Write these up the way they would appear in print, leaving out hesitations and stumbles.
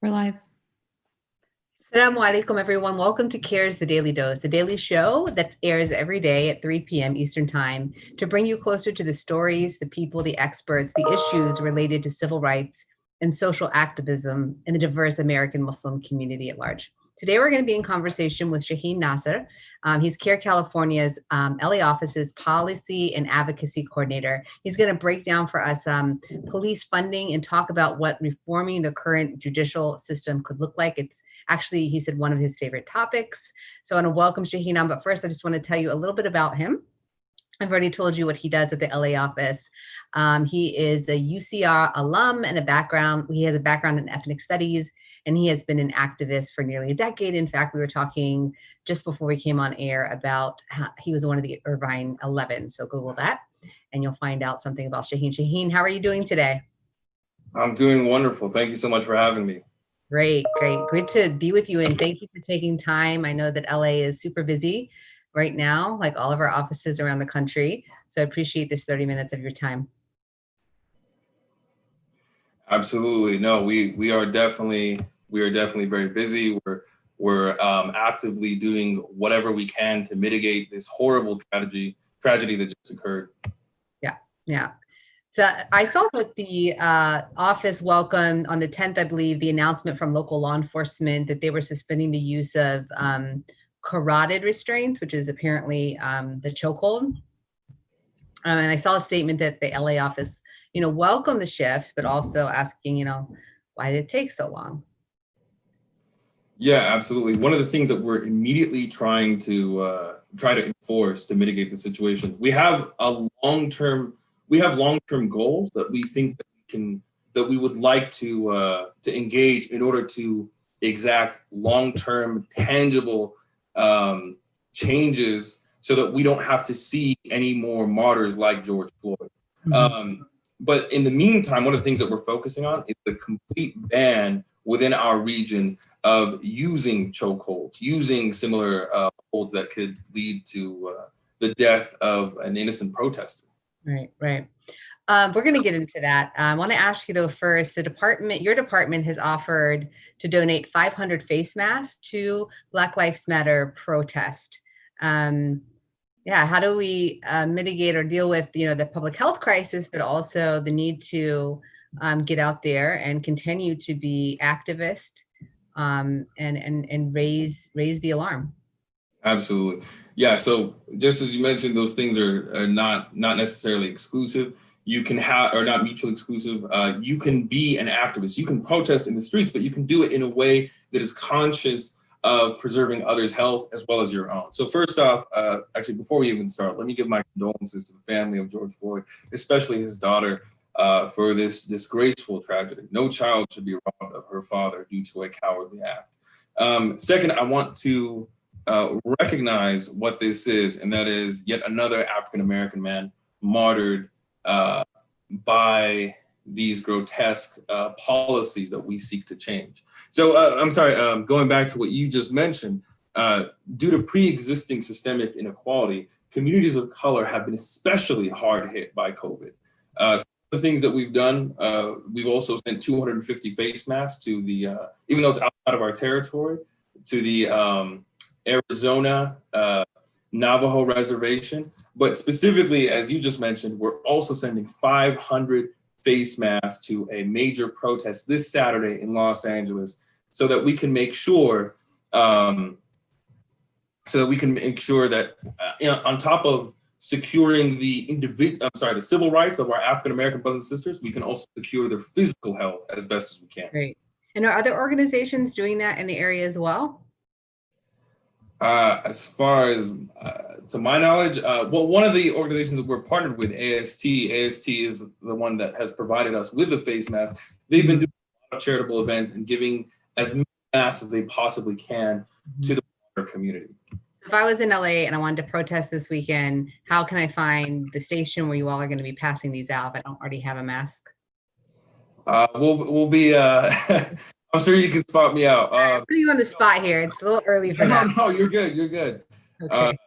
We're live. Assalamu alaikum, everyone. Welcome to CAIR's The Daily Dose, the daily show that airs every day at 3 p.m. Eastern Time to bring you closer to the stories, the people, the experts, the issues related to civil rights and social activism in the diverse American Muslim community at large. Today, we're going to be in conversation with Shaheen Nassar. He's CAIR California's LA office's policy and advocacy coordinator. He's going to break down for us police funding and talk about what reforming the current judicial system could look like. It's actually, he said, one of his favorite topics. So I want to welcome Shaheen on, but first I just want to tell you a little bit about him. I've already told you what he does at the LA office. He is a UCR alum and he has a background in ethnic studies, and he has been an activist for nearly a decade. In fact, we were talking just before we came on air about how he was one of the Irvine 11. So Google that and you'll find out something about Shaheen. Shaheen, how are you doing today? I'm doing wonderful. Thank you so much for having me. Great. Good to be with you. And thank you for taking time. I know that LA is super busy right now, like all of our offices around the country. So I appreciate this 30 minutes of your time. Absolutely. No, we are definitely very busy. We're actively doing whatever we can to mitigate this horrible tragedy that just occurred. Yeah. So I saw that the office welcomed on the 10th, I believe, the announcement from local law enforcement that they were suspending the use of carotid restraints, which is apparently the chokehold. And I saw a statement that the LA office, welcomed the shift, but also asking, why did it take so long? Yeah, absolutely. One of the things that we're immediately trying to enforce to mitigate the situation, we have long-term goals that we think that we would like to engage in order to exact long-term tangible changes so that we don't have to see any more martyrs like George Floyd. Mm-hmm. But in the meantime, one of the things that we're focusing on is the complete ban within our region of using chokeholds, using similar holds that could lead to the death of an innocent protester. Right. We're going to get into that. I want to ask you though first, your department has offered to donate 500 face masks to Black Lives Matter protest. How do we mitigate or deal with the public health crisis, but also the need to get out there and continue to be activist and raise the alarm? Absolutely. Yeah. So just as you mentioned, those things are not necessarily exclusive. You can have, or not mutually exclusive. You can be an activist. You can protest in the streets, but you can do it in a way that is conscious of preserving others' health as well as your own. So first off, actually, before we even start, let me give my condolences to the family of George Floyd, especially his daughter, for this disgraceful tragedy. No child should be robbed of her father due to a cowardly act. Second, I want to recognize what this is, and that is yet another African-American man martyred by these grotesque policies that we seek to change. So I'm sorry, going back to what you just mentioned, due to pre-existing systemic inequality, communities of color have been especially hard hit by COVID. The things that we've done, we've also sent 250 face masks to the, even though it's outside of our territory, to the Arizona Navajo reservation. But specifically, as you just mentioned, we're also sending 500 face masks to a major protest this Saturday in Los Angeles, so that we can make sure, that on top of securing the civil rights of our African-American brothers and sisters, we can also secure their physical health as best as we can. Great. And are other organizations doing that in the area as well? As far as, to my knowledge, one of the organizations that we're partnered with, AST is the one that has provided us with the face mask. They've been doing a lot of charitable events and giving as many masks as they possibly can to the broader community. If I was in LA and I wanted to protest this weekend, how can I find the station where you all are going to be passing these out if I don't already have a mask? We'll be, I'm sure you can spot me out. I'm putting you on the spot here. It's a little early for that. No, you're good. Okay.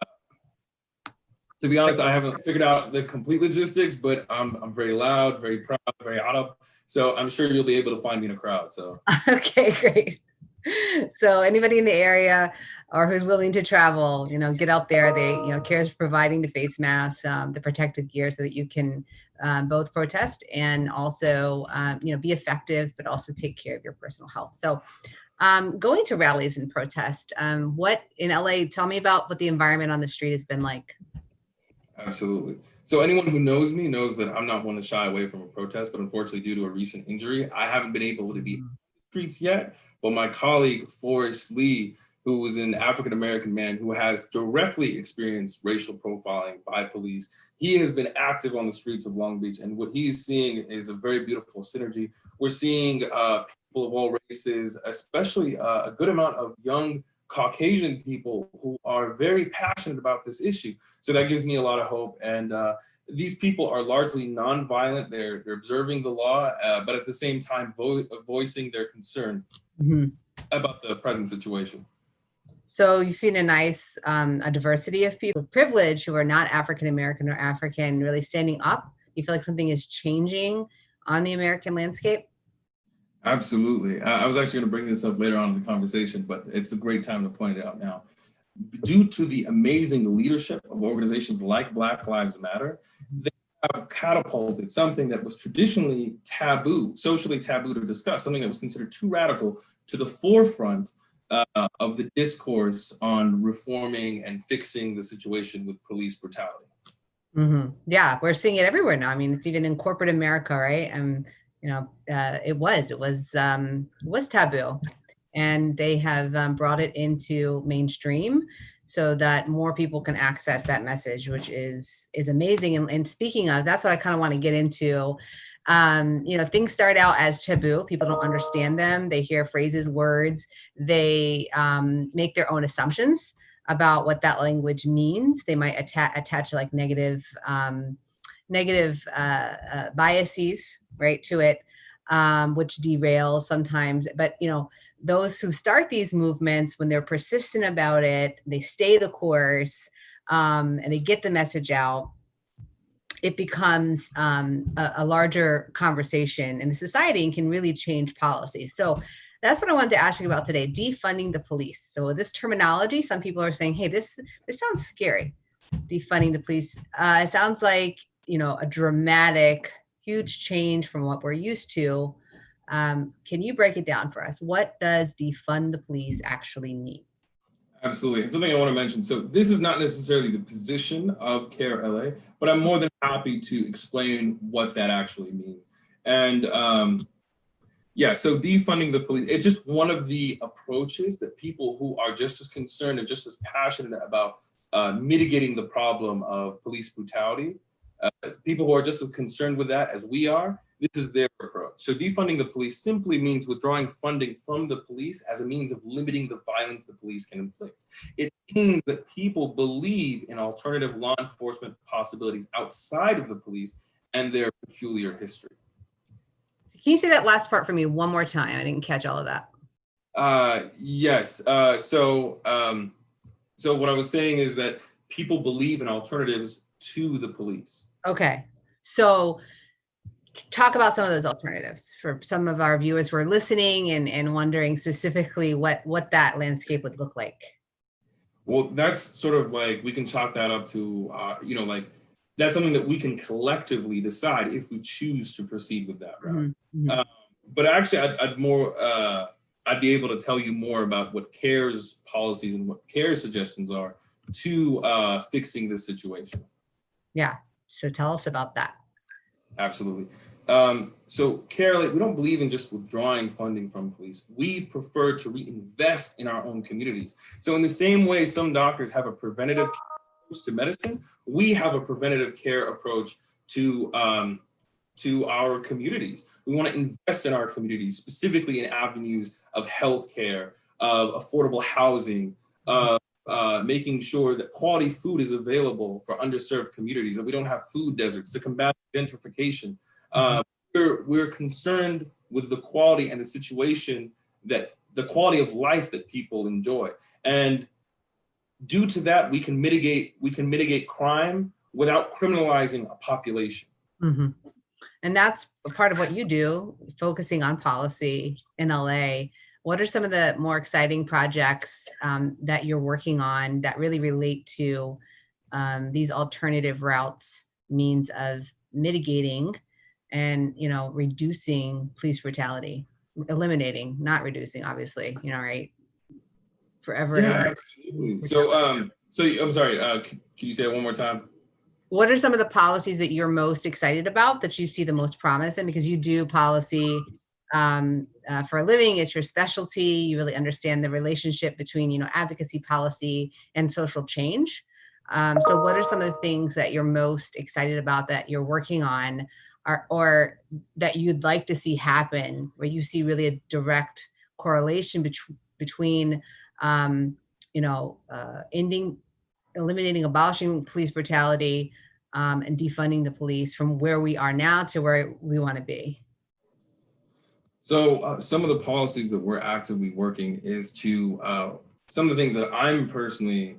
To be honest, I haven't figured out the complete logistics, but I'm very loud, very proud, very out of. So I'm sure you'll be able to find me in a crowd. So Okay, great. So anybody in the area or who's willing to travel, get out there. They, CAIR is providing the face masks, the protective gear, so that you can both protest and also, be effective, but also take care of your personal health. So going to rallies and protest, what in LA, tell me about what the environment on the street has been like. absolutely. So anyone who knows me knows that I'm not one to shy away from a protest, but unfortunately, due to a recent injury, I haven't been able to be in the streets yet. But my colleague, Forrest Lee, who was an African-American man who has directly experienced racial profiling by police, he has been active on the streets of Long Beach. And what he's seeing is a very beautiful synergy. We're seeing people of all races, especially a good amount of young Caucasian people who are very passionate about this issue. So that gives me a lot of hope. And these people are largely nonviolent. They're observing the law, but at the same time voicing their concern about the present situation. So you've seen a nice a diversity of people of privilege who are not African-American or African really standing up. You feel like something is changing on the American landscape? Absolutely. I was actually going to bring this up later on in the conversation, but it's a great time to point it out now. Due to the amazing leadership of organizations like Black Lives Matter, they have catapulted something that was traditionally taboo, socially taboo to discuss, something that was considered too radical, to the forefront of the discourse on reforming and fixing the situation with police brutality. Yeah, we're seeing it everywhere now. I mean, it's even in corporate America, right? It was taboo, and they have brought it into mainstream so that more people can access that message, which is amazing. And speaking of, that's what I kind of want to get into. Things start out as taboo. People don't understand them. They hear phrases, words. They make their own assumptions about what that language means. They might attach like negative biases, right, to it, which derails sometimes. But those who start these movements, when they're persistent about it, they stay the course, and they get the message out, it becomes a larger conversation in the society and can really change policy. So that's what I wanted to ask you about today, defunding the police. So this terminology, some people are saying, hey, this sounds scary, defunding the police. It sounds like, a dramatic, huge change from what we're used to. Can you break it down for us? What does defund the police actually mean? Absolutely. And something I want to mention. So this is not necessarily the position of CAIR-LA, but I'm more than happy to explain what that actually means. And so defunding the police, it's just one of the approaches that people who are just as concerned and just as passionate about mitigating the problem of police brutality, people who are just as concerned with that as we are, this is their approach. So defunding the police simply means withdrawing funding from the police as a means of limiting the violence the police can inflict. It means that people believe in alternative law enforcement possibilities outside of the police and their peculiar history. Can you say that last part for me one more time? I didn't catch all of that. Yes. So what I was saying is that people believe in alternatives to the police. Okay. So talk about some of those alternatives for some of our viewers who are listening and wondering specifically what that landscape would look like. Well, that's sort of like, we can chalk that up to, that's something that we can collectively decide if we choose to proceed with that route. But actually, I'd be able to tell you more about what CAIR's policies and what CAIR's suggestions are to fixing this situation. Yeah. So tell us about that. Absolutely. So CAIR-LA, we don't believe in just withdrawing funding from police. We prefer to reinvest in our own communities. So in the same way some doctors have a preventative care approach to medicine, we have a preventative care approach to our communities. We want to invest in our communities, specifically in avenues of healthcare, of affordable housing, making sure that quality food is available for underserved communities, that we don't have food deserts, to combat gentrification. We're concerned with the quality and the quality of life that people enjoy. And due to that, we can mitigate crime without criminalizing a population. Mm-hmm. And that's a part of what you do, focusing on policy in LA. What are some of the more exciting projects that you're working on that really relate to these alternative routes, means of mitigating and, reducing police brutality, eliminating, not reducing, obviously, right? Forever. Yeah, absolutely. So I'm sorry, can you say it one more time? What are some of the policies that you're most excited about, that you see the most promise in? Because you do policy for a living, it's your specialty. You really understand the relationship between, advocacy, policy, and social change. So what are some of the things that you're most excited about that you're working on, or that you'd like to see happen, where you see really a direct correlation between, eliminating, abolishing police brutality, and defunding the police from where we are now to where we want to be? So some of the policies that we're actively working is to, some of the things that I'm personally,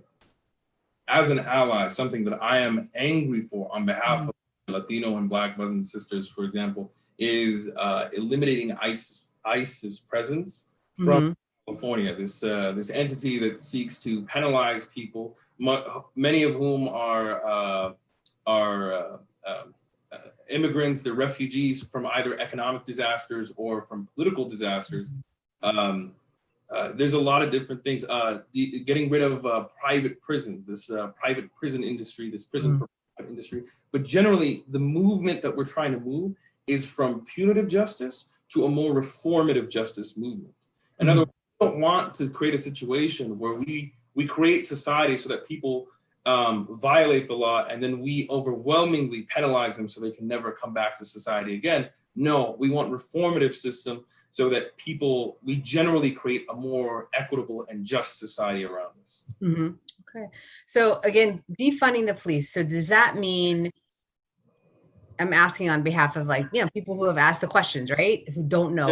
as an ally, something that I am angry for on behalf of Latino and Black brothers and sisters, for example, is eliminating ICE's presence from California, this entity that seeks to penalize people, many of whom are immigrants, they're refugees from either economic disasters or from political disasters. There's a lot of different things. Getting rid of private prisons, this private prison industry, this prison for profit industry. But generally, the movement that we're trying to move is from punitive justice to a more reformative justice movement. In other words, we don't want to create a situation where we create society so that people violate the law and then we overwhelmingly penalize them so they can never come back to society again. No, we want reformative system so that we generally create a more equitable and just society around us. Okay. So again, defunding the police. So does that mean, I'm asking on behalf of people who have asked the questions, right? Who don't know,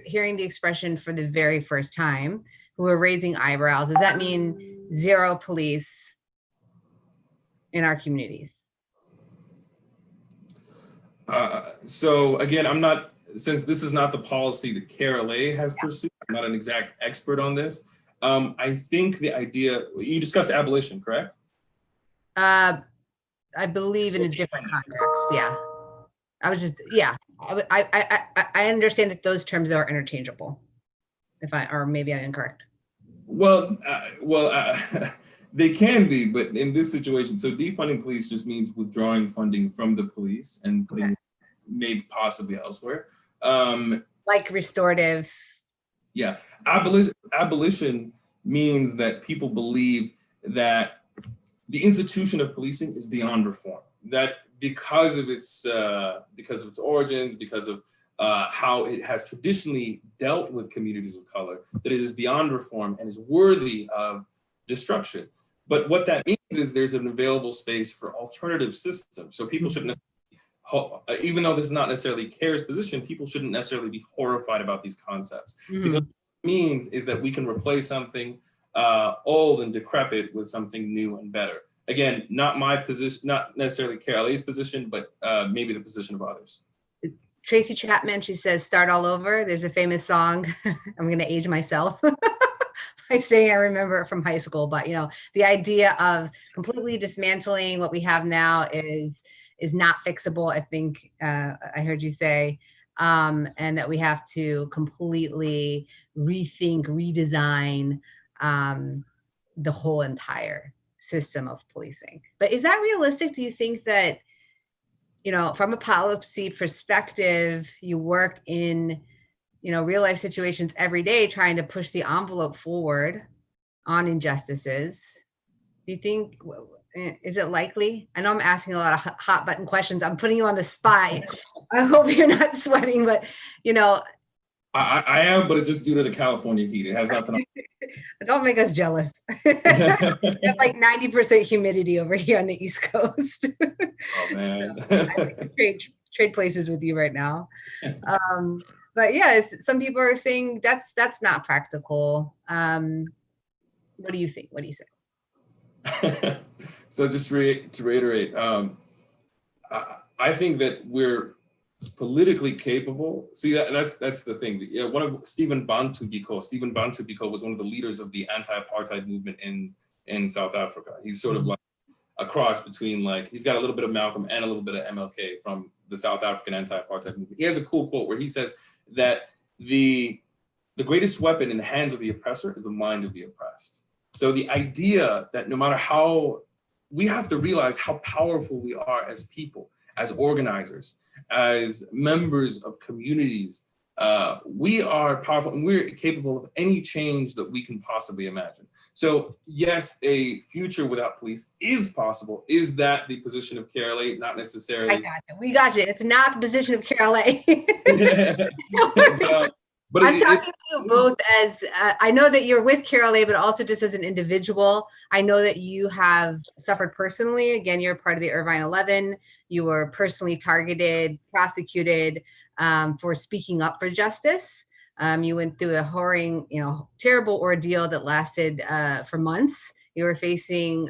hearing the expression for the very first time, who are raising eyebrows. Does that mean zero police in our communities? So again, since this is not the policy that CAIR-LA has pursued, I'm not an exact expert on this. I think the idea, you discussed abolition, correct? I believe in a different context. Yeah. I understand that those terms are interchangeable. Or maybe I'm incorrect. Well, they can be, but in this situation, so defunding police just means withdrawing funding from the police and putting it maybe possibly elsewhere. Like restorative. Yeah, abolition means that people believe that the institution of policing is beyond reform. That because of its origins, because of how it has traditionally dealt with communities of color, that it is beyond reform and is worthy of destruction. But what that means is there's an available space for alternative systems. So people shouldn't necessarily, even though this is not necessarily CAIR's position, people shouldn't necessarily be horrified about these concepts. Because what it means is that we can replace something old and decrepit with something new and better. Again, not my position, not necessarily CAIR-LA's position, but maybe the position of others. Tracy Chapman, she says, start all over. There's a famous song. I'm going to age myself by saying I remember it from high school. But, the idea of completely dismantling what we have now is not fixable, I think I heard you say, and that we have to completely rethink, redesign the whole entire system of policing. But is that realistic? Do you think that, from a policy perspective, you work in, real life situations every day trying to push the envelope forward on injustices? Do you think, is it likely? I know I'm asking a lot of hot button questions. I'm putting you on the spot. I hope you're not sweating, but, I am, but it's just due to the California heat. It has nothing. Don't make us jealous. We have like 90% humidity over here on the East Coast. Oh man. I trade places with you right now. But yeah, some people are saying that's not practical. What do you think? What do you say? So just to reiterate, I think that we're politically capable. See, that's the thing. Yeah, one of Stephen Bantu Biko was one of the leaders of the anti-apartheid movement in South Africa. He's sort of like a cross between, like, he's got a little bit of Malcolm and a little bit of MLK from the South African anti-apartheid movement. He has a cool quote where he says that the greatest weapon in the hands of the oppressor is the mind of the oppressed. So the idea that no matter how, we have to realize how powerful we are as people, as organizers, as members of communities. We are powerful and we're capable of any change that we can possibly imagine. So yes, a future without police is possible. Is that the position of CAIR-LA? Not necessarily. I got you. We got you. It's not the position of CAIR-LA. But I'm talking to you both as, I know that you're with CAIR-LA, but also just as an individual. I know that you have suffered personally. Again, you're part of the Irvine 11. You were personally targeted, prosecuted for speaking up for justice. You went through a horrid, terrible ordeal that lasted for months. You were facing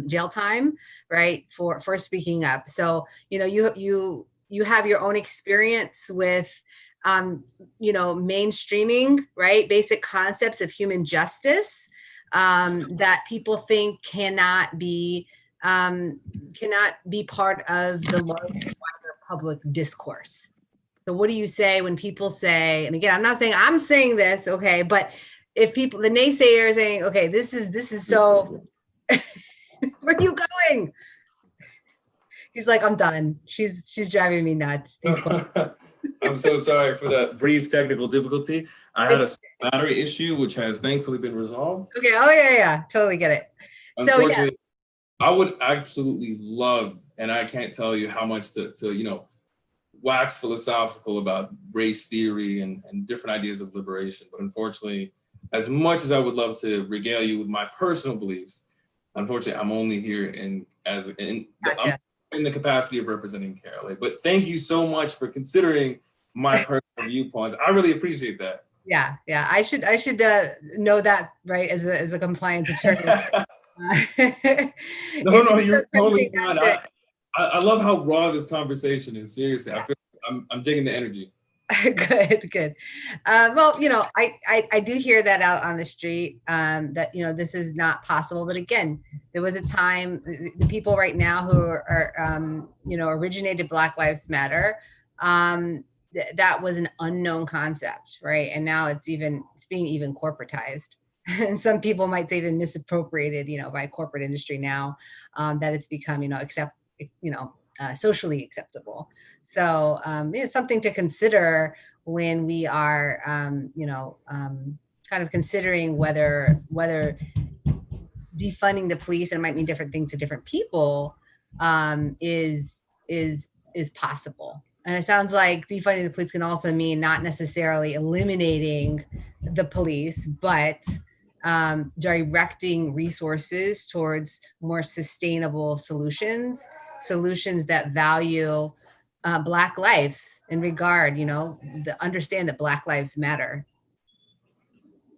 jail time, right, for speaking up. So, you have your own experience with mainstreaming, right? Basic concepts of human justice that people think cannot be part of the larger public discourse. So what do you say when people say, and again, I'm not saying I'm saying this, okay, but if people, the naysayers are saying, okay, this is so, where are you going? He's like, I'm done. She's driving me nuts. I'm so sorry for the brief technical difficulty. I had a battery issue, which has thankfully been resolved. Okay. Oh yeah. Totally get it. Unfortunately, so, yeah. I would absolutely love, and I can't tell you how much to wax philosophical about race theory and different ideas of liberation. But unfortunately, as much as I would love to regale you with my personal beliefs, unfortunately, I'm only here in the capacity of representing CAIR-LA. But thank you so much for considering my personal viewpoints. I really appreciate that. Yeah. I should know that, right, as a compliance attorney. No, you're totally fine. I love how raw this conversation is. Seriously, I feel like I'm digging the energy. Good. Well, I do hear that out on the street, that, this is not possible. But again, there was a time, the people right now who are originated Black Lives Matter, that was an unknown concept, right? And now it's being even corporatized. And some people might say even misappropriated, by corporate industry now, that it's become, socially acceptable. So it's something to consider when we are, kind of considering whether defunding the police, and it might mean different things to different people, is possible. And it sounds like defunding the police can also mean not necessarily eliminating the police, but directing resources towards more sustainable solutions that value Black lives in regard, understand that Black lives matter.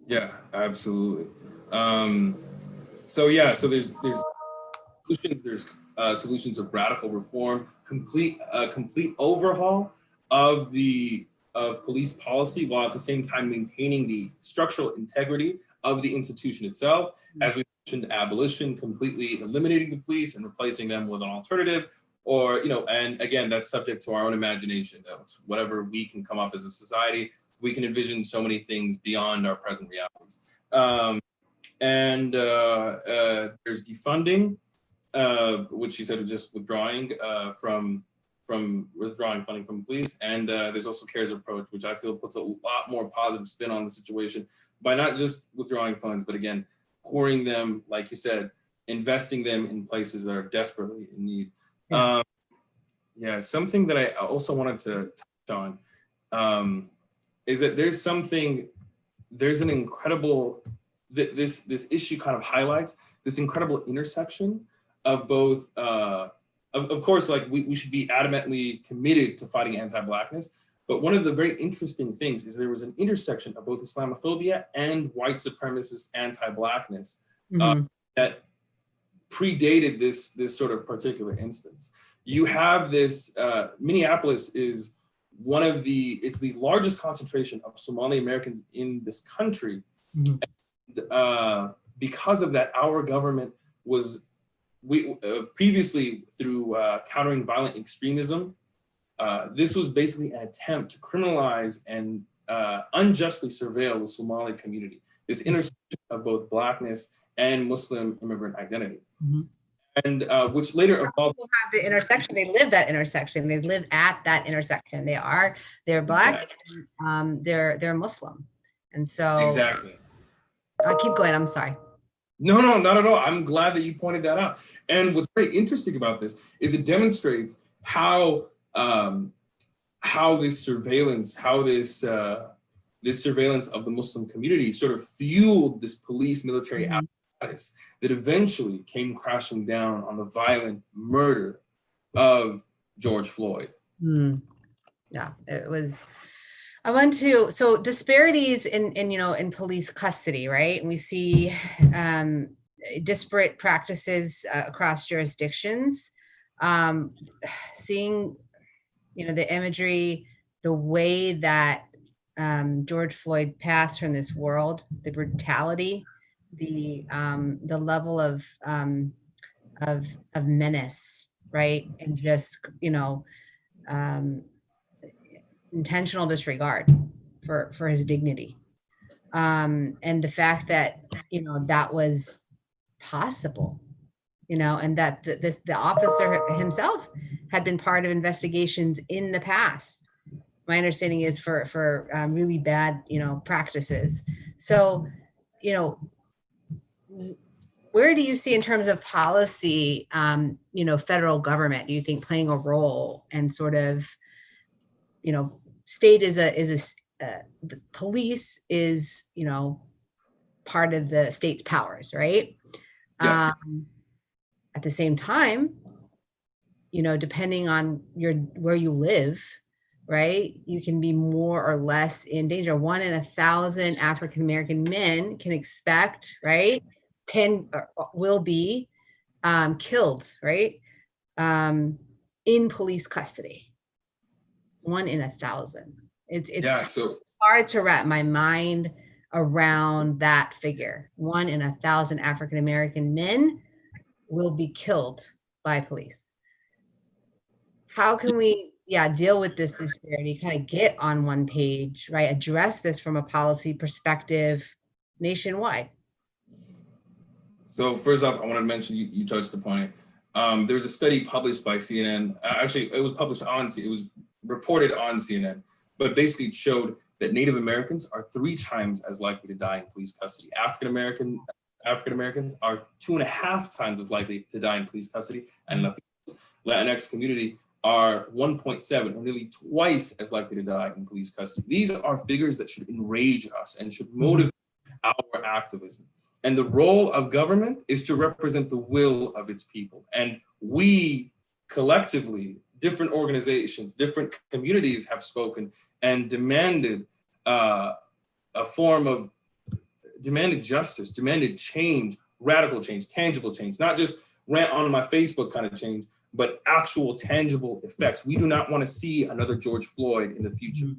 Yeah, absolutely. So there's solutions. There's solutions of radical reform, complete overhaul of the police policy, while at the same time maintaining the structural integrity of the institution itself. As we mentioned, abolition, completely eliminating the police and replacing them with an alternative, or, and again, that's subject to our own imagination. That's whatever we can come up as a society. We can envision so many things beyond our present realities. There's defunding, which you said was just withdrawing from withdrawing funding from police. And there's also CAIR's approach, which I feel puts a lot more positive spin on the situation by not just withdrawing funds, but again, pouring them, like you said, investing them in places that are desperately in need. Something that I also wanted to touch on is that there's an incredible, this issue kind of highlights this incredible intersection of both, of course, like we should be adamantly committed to fighting anti-Blackness, but one of the very interesting things is there was an intersection of both Islamophobia and white supremacist anti-Blackness Mhm. that predated this sort of particular instance. You have this, Minneapolis is it's the largest concentration of Somali Americans in this country. Mhm. Because of that, our government was, previously through countering violent extremism, this was basically an attempt to criminalize and unjustly surveil the Somali community, this intersection of both Blackness and Muslim immigrant identity. Mhm. And which later evolved. People have the intersection. They live that intersection. They live at that intersection. They're Black. Exactly. They're Muslim, and so Exactly. I'll keep going. I'm sorry. No, not at all. I'm glad that you pointed that out. And what's very interesting about this is it demonstrates how this surveillance, this surveillance of the Muslim community sort of fueled this police military apparatus that eventually came crashing down on the violent murder of George Floyd. Yeah, it was. So disparities in police custody, right? And we see disparate practices across jurisdictions. Seeing, the imagery, the way that George Floyd passed from this world, the brutality, the level of menace, right? And just, intentional disregard for his dignity. And the fact that, that was possible, and that the officer himself had been part of investigations in the past. My understanding is for really bad, practices. So, where do you see in terms of policy, federal government, do you think playing a role and sort of, state the police is, part of the state's powers, right? Yeah. At the same time, depending on where you live, right, you can be more or less in danger. 1 in 1,000 African American men can expect, right, will be killed, right, in police custody. 1 in 1,000. It's So hard to wrap my mind around that figure. 1 in 1,000 African American men will be killed by police. How can we deal with this disparity, kind of get on one page, right? Address this from a policy perspective nationwide. So first off, I want to mention, you touched upon it. There's a study published by CNN. Actually, it was reported on CNN, but basically it showed that Native Americans are 3 times as likely to die in police custody. African Americans are 2.5 times as likely to die in police custody, and Latinx community are 1.7, or nearly twice as likely to die in police custody. These are figures that should enrage us and should motivate our activism. And the role of government is to represent the will of its people. And we collectively, different organizations, different communities have spoken and demanded demanded justice, demanded change, radical change, tangible change, not just rant on my Facebook kind of change, but actual tangible effects. We do not want to see another George Floyd in the future.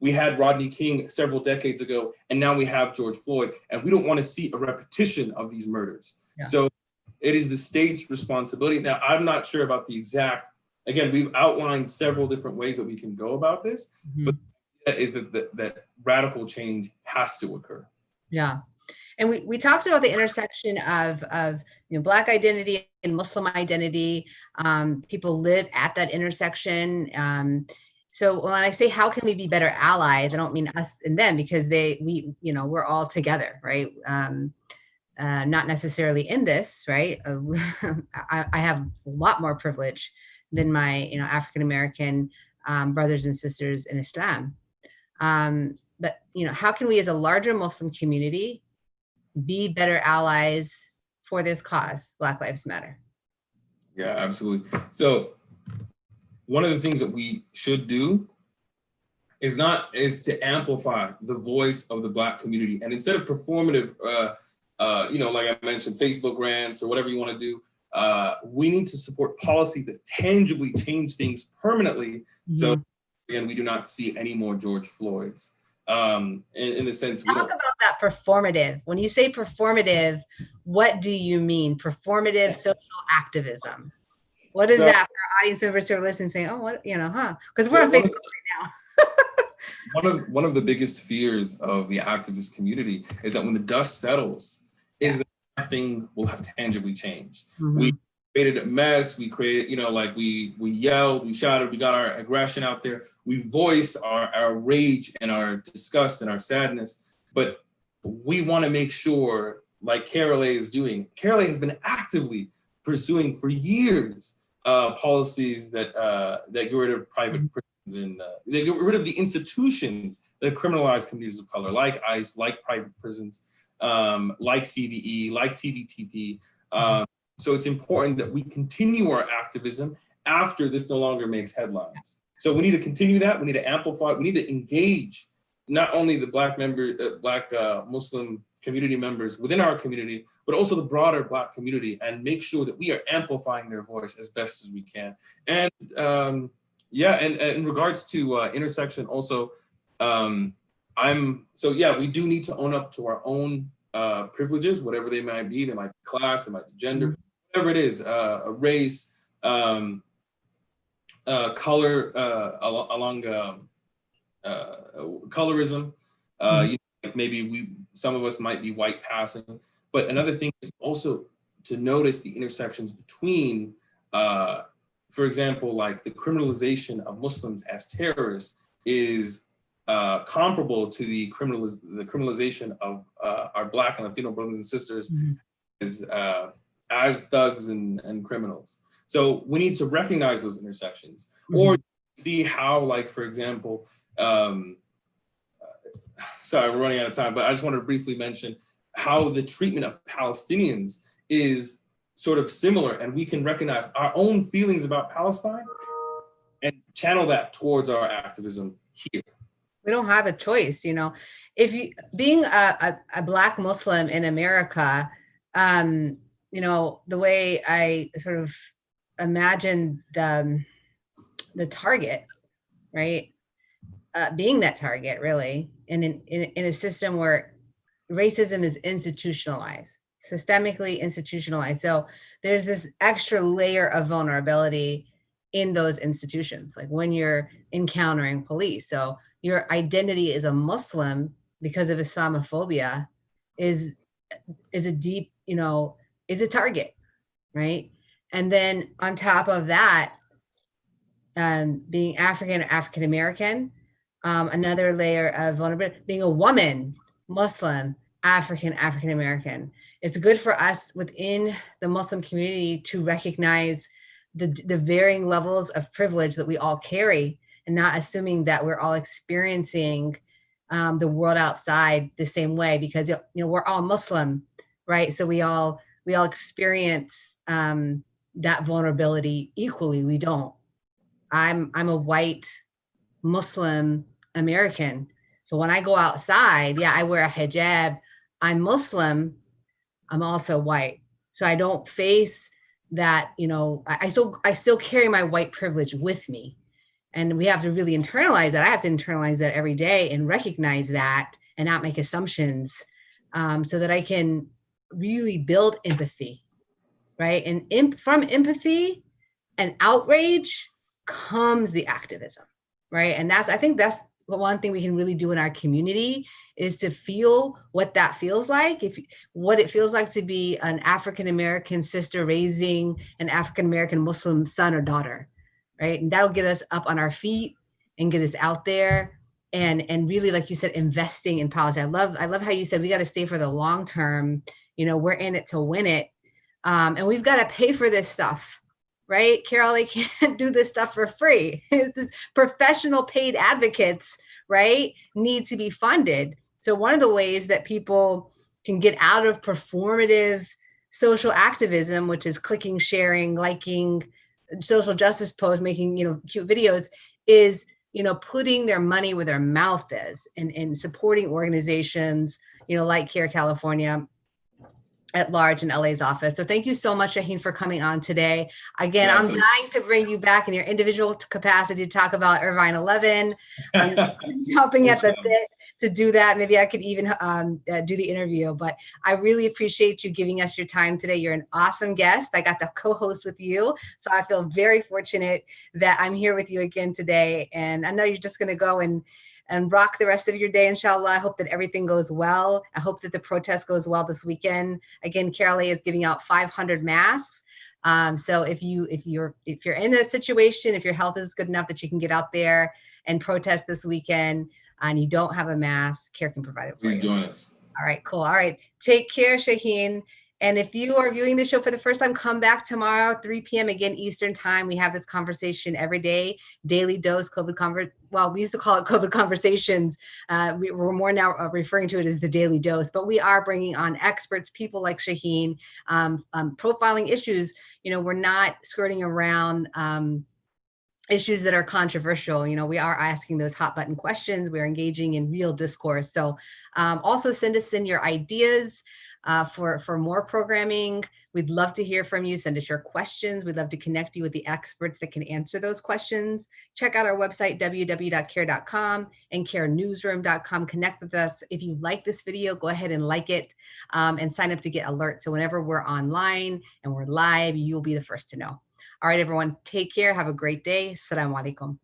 We had Rodney King several decades ago, and now we have George Floyd, and we don't want to see a repetition of these murders. Yeah. So it is the state's responsibility. Now, I'm not sure about the exact, again, we've outlined several different ways that we can go about this, but is that radical change has to occur. Yeah. And we talked about the intersection of Black identity and Muslim identity. People live at that intersection. So when I say how can we be better allies, I don't mean us and them, because we're all together, right? Not necessarily in this, right? I have a lot more privilege than my African American brothers and sisters in Islam. But how can we as a larger Muslim community be better allies for this cause, Black Lives Matter? Yeah, absolutely. So one of the things that we should do is to amplify the voice of the Black community. And instead of performative like I mentioned, Facebook rants or whatever you want to do. We need to support policy that tangibly change things permanently. So again, we do not see any more George Floyds. In the sense, we Talk don't about that performative. When you say performative, what do you mean? Performative social activism. What is that for our audience members who are listening, saying, "Oh, what because we're on Facebook right now." One of the biggest fears of the activist community is that when the dust settles, is that nothing will have tangibly changed. We created a mess. We created, like we yelled, we shouted, we got our aggression out there. We voiced our rage and our disgust and our sadness. But we want to make sure, like CAIR-LA is doing, CAIR-LA has been actively pursuing for years policies that get rid of private prisons and they get rid of the institutions that criminalize communities of color, like ICE, like private prisons, like CVE, like TVTP. So it's important that we continue our activism after this no longer makes headlines. So we need to continue that. We need to amplify. We need to engage not only the Black Muslim community members within our community, but also the broader Black community, and make sure that we are amplifying their voice as best as we can. And and in regards to intersection, also, we do need to own up to our own privileges, whatever they might be. They might be class, they might be gender, whatever it is, a race, color, along colorism. Maybe some of us might be white passing, but another thing is also to notice the intersections between, for example, like the criminalization of Muslims as terrorists is comparable to the criminalization of our Black and Latino brothers and sisters as thugs and criminals. So we need to recognize those intersections, or see how, like, for example, sorry, we're running out of time, but I just want to briefly mention how the treatment of Palestinians is sort of similar, and we can recognize our own feelings about Palestine and channel that towards our activism here. We don't have a choice, if you being a Black Muslim in America, the way I sort of imagine the target, right? Being that target, really, in a system where racism is institutionalized, systemically institutionalized. So there's this extra layer of vulnerability in those institutions, like when you're encountering police. So your identity as a Muslim because of Islamophobia is a deep, is a target, right? And then on top of that, being African American, another layer of vulnerability, being a woman, Muslim, African American. It's good for us within the Muslim community to recognize the varying levels of privilege that we all carry, and not assuming that we're all experiencing the world outside the same way, because we're all Muslim, right? So we all experience that vulnerability equally. We don't. I'm a white Muslim American. So when I go outside, I wear a hijab. I'm Muslim. I'm also white. So I don't face that, I still carry my white privilege with me. And we have to really internalize that. I have to internalize that every day and recognize that and not make assumptions, so that I can really build empathy, right? And from empathy and outrage comes the activism, right? And I think that's the one thing we can really do in our community, is to feel what that feels like, what it feels like to be an African-American sister raising an African-American Muslim son or daughter, right? And that'll get us up on our feet and get us out there and really, like you said, investing in policy. I love how you said we got to stay for the long term. We're in it to win it. And we've got to pay for this stuff, right? CAIR-LA can't do this stuff for free. Professional paid advocates, right, need to be funded. So one of the ways that people can get out of performative social activism, which is clicking, sharing, liking social justice posts, making, cute videos, is, putting their money where their mouth is, and supporting organizations, like CAIR California, at large in LA's office. So thank you so much, Shaheen, for coming on today. Again, I'm dying to bring you back in your individual capacity to talk about Irvine 11. I'm helping at the bit to do that. Maybe I could even do the interview, but I really appreciate you giving us your time today. You're an awesome guest. I got to co-host with you. So I feel very fortunate that I'm here with you again today. And I know you're just going to go and rock the rest of your day, inshallah. I hope that everything goes well. I hope that the protest goes well this weekend. Again, CAIR-LA is giving out 500 masks. So if you're in a situation, if your health is good enough that you can get out there and protest this weekend and you don't have a mask, CAIR can provide it for you. Please join us. All right, cool. All right. Take care, Shaheen. And if you are viewing the show for the first time, come back tomorrow, 3 p.m. again, Eastern time. We have this conversation every day, daily dose COVID well, we used to call it COVID conversations. We're more now referring to it as the daily dose, but we are bringing on experts, people like Shaheen, profiling issues. You know, we're not skirting around issues that are controversial. You know, we are asking those hot button questions. We're engaging in real discourse. So also send us in your ideas for more programming. We'd love to hear from you. Send us your questions. We'd love to connect you with the experts that can answer those questions. Check out our website, www.cair.com and cairnewsroom.com. Connect with us. If you like this video, go ahead and like it and sign up to get alerts. So whenever we're online and we're live, you'll be the first to know. All right, everyone, take care. Have a great day. Assalamu alaikum.